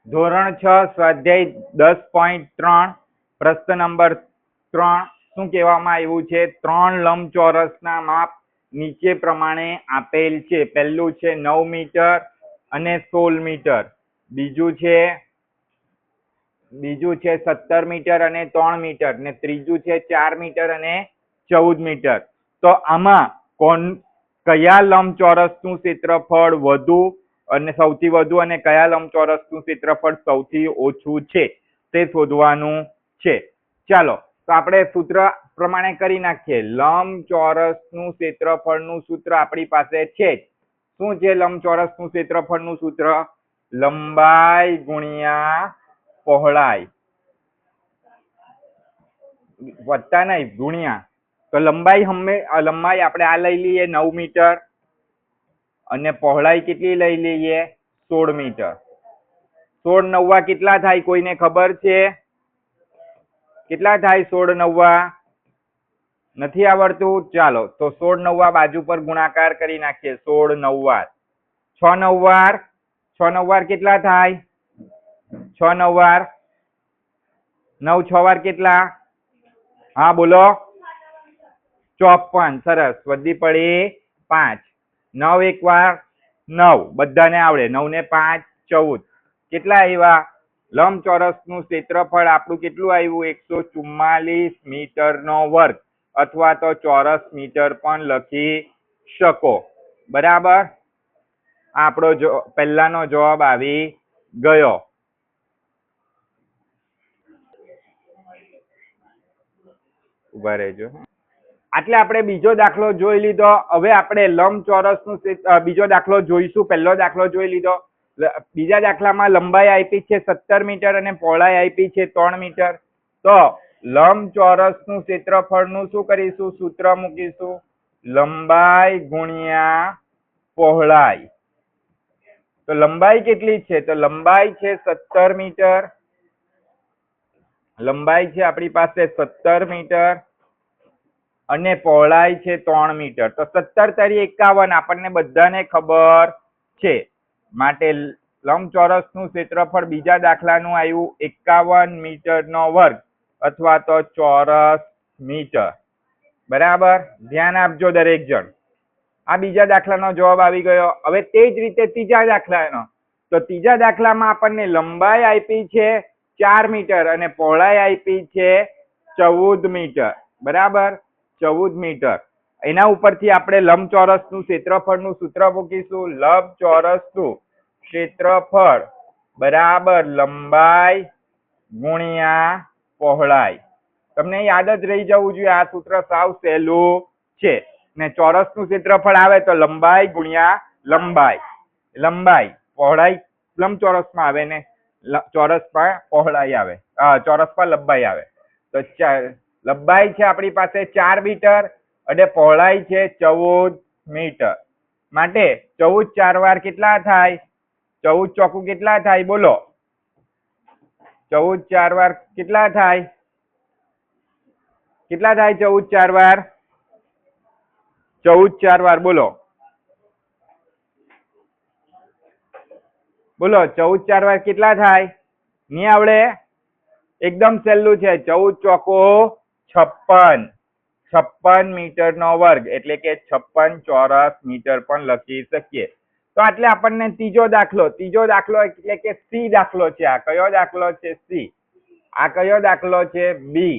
ધોરણ 6 સ્વાધ્યાય 10.3 પ્રશ્ન નંબર 3 શું કહેવામાં આવ્યું છે? 3 લંબચોરસના માપ નીચે પ્રમાણે આપેલ છે. પહેલું છે 9 મીટર અને 16 મીટર, બીજું છે 17 મીટર અને 3 મીટર ને ત્રીજું છે 4 મીટર અને 14 મીટર. તો આમાં કયા લંબચોરસનું ક્ષેત્રફળ વધુ અને સૌથી વધુ અને કયા લંબચોરસનું ક્ષેત્રફળ સૌથી ઓછું છે તે શોધવાનું છે. ચાલો તો આપણે સૂત્ર પ્રમાણે કરી નાખીએ. લંબચોરસનું ક્ષેત્રફળનું સૂત્ર આપણી પાસે છે. શું છે લંબચોરસનું ક્ષેત્રફળનું સૂત્ર? લંબાઈ ગુણ્યા પહોળાઈ, વત્તા નહીં ગુણ્યા. તો લંબાઈ આપણે આ લઈ લઈએ 9 મીટર અને પહોળાઈ કેટલી લઈ લઈએ? 16 મીટર. 16 નવ્વા કેટલા થાય? કોઈને ખબર છે? કેટલા થાય 16 નવ્વા? નથી આવડતું? ચાલો તો 16 નવ્વા બાજુ પર ગુણાકાર કરી નાખીએ. 16 નવ્વા 6 નવ્વાર કેટલા થાય? 6 નવ્વાર 9 6 વાર કેટલા? હા બોલો. 54. સરસ, વધી પડી 5. 9 એક વાર 9, બધાને આવડે. 9 ને 5 14. કેટલા આવ્યા? લંબચોરસનું ક્ષેત્રફળ આપણું કેટલું આવ્યું? 144 મીટરનો વર્ગ, અથવા તો ચોરસ મીટર પણ લખી શકો. બરાબર, આપણો પહેલાનો જવાબ આવી ગયો. ઉભા રહેજો. એટલે આપણે બીજો દાખલો જોઈ લીધો. હવે આપણે લંબચોરસનું બીજો દાખલો જોઈશું. પહેલો દાખલો જોઈ લીધો. બીજા દાખલામાં લંબાઈ આપી છે 17 મીટર અને પહોળાઈ આપી છે 3 મીટર. તો લંબચોરસનું ક્ષેત્રફળનું શું કરીશું? સૂત્ર મૂકીશું. લંબાઈ ગુણ્યા પહોળાઈ. તો લંબાઈ કેટલી છે? તો લંબાઈ છે 17 મીટર. લંબાઈ છે આપણી પાસે 17 મીટર અને પહોળાઈ છે 3 મીટર. તો 17 તારી 51 આપણને બધાને ખબર છે. માટે લંબચોરસનું ક્ષેત્રફળ બીજા દાખલાનું આવ્યું 51 મીટરનો વર્ગ, અથવા તો ચોરસ મીટર. બરાબર, ધ્યાન આપજો દરેક જણ. આ બીજા દાખલાનો જવાબ આવી ગયો. હવે તે જ રીતે ત્રીજા દાખલાનો. તો ત્રીજા દાખલામાં આપણને લંબાઈ આપી છે 4 મીટર અને પહોળાઈ આપી છે 14 મીટર. બરાબર, 14 મીટર. એના ઉપરથી આપણે લંબચોરસનું ક્ષેત્રફળનું સૂત્ર મૂકીશું. લંબચોરસનું ક્ષેત્રફળ બરાબર લંબાઈ ગુણ્યા પહોળાઈ. તમને યાદ જ રહી જવું જોઈએ. આ સૂત્ર સાવ સહેલું છે. ને ચોરસનું ક્ષેત્રફળ આવે તો લંબાઈ ગુણ્યા લંબાઈ. લંબાઈ પહોળાઈ લંબચોરસમાં આવે ને ચોરસમાં પહોળાઈ આવે, ચોરસમાં લંબાઈ આવે. તો લંબાઈ છે આપણી પાસે 4 મીટર અને પહોળાઈ છે 14 મીટર. માટે 14 4 વાર કેટલા થાય? 14 ચોકું કેટલા થાય? બોલો. 14 4 વાર કેટલા થાય? કેટલા થાય 14 4 વાર? 14 4 વાર બોલો. બોલો 14 4 વાર કેટલા થાય? નહીં આવડે? એકદમ સહેલું છે. 14 ચોકો 56. 56 મીટરનો વર્ગ, એટલે કે 56 ચોરસ મીટર પણ લખી શકીએ. તો એટલે આપણને ત્રીજો દાખલો એટલે કે સી દાખલો છે. આ કયો દાખલો છે? સી. આ કયો દાખલો છે? બી.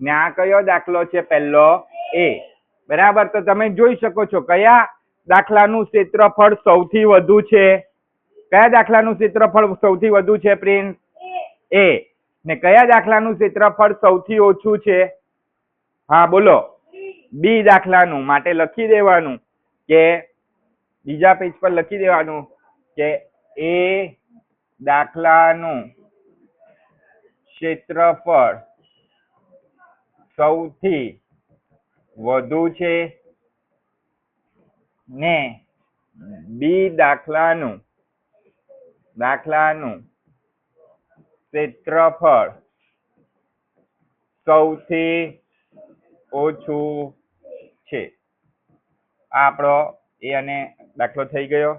ને આ કયો દાખલો છે? પહેલો એ. બરાબર, તો તમે જોઈ શકો છો કયા દાખલાનું ક્ષેત્રફળ સૌથી વધુ છે. કયા દાખલાનું ક્ષેત્રફળ સૌથી વધુ છે પ્રિન્સ? એ. ને કયા દાખલાનું ક્ષેત્રફળ સૌથી ઓછું છે? હા બોલો. બી દાખલાનું. માટે લખી દેવાનું કે બીજા પેજ પર લખી દેવાનું કે એ દાખલાનું ક્ષેત્રફળ સૌથી વધુ છે ને બી દાખલાનું ક્ષેત્રફળ સૌથી ઓછું છે. આ આપણો એ અને દાખલો થઈ ગયો.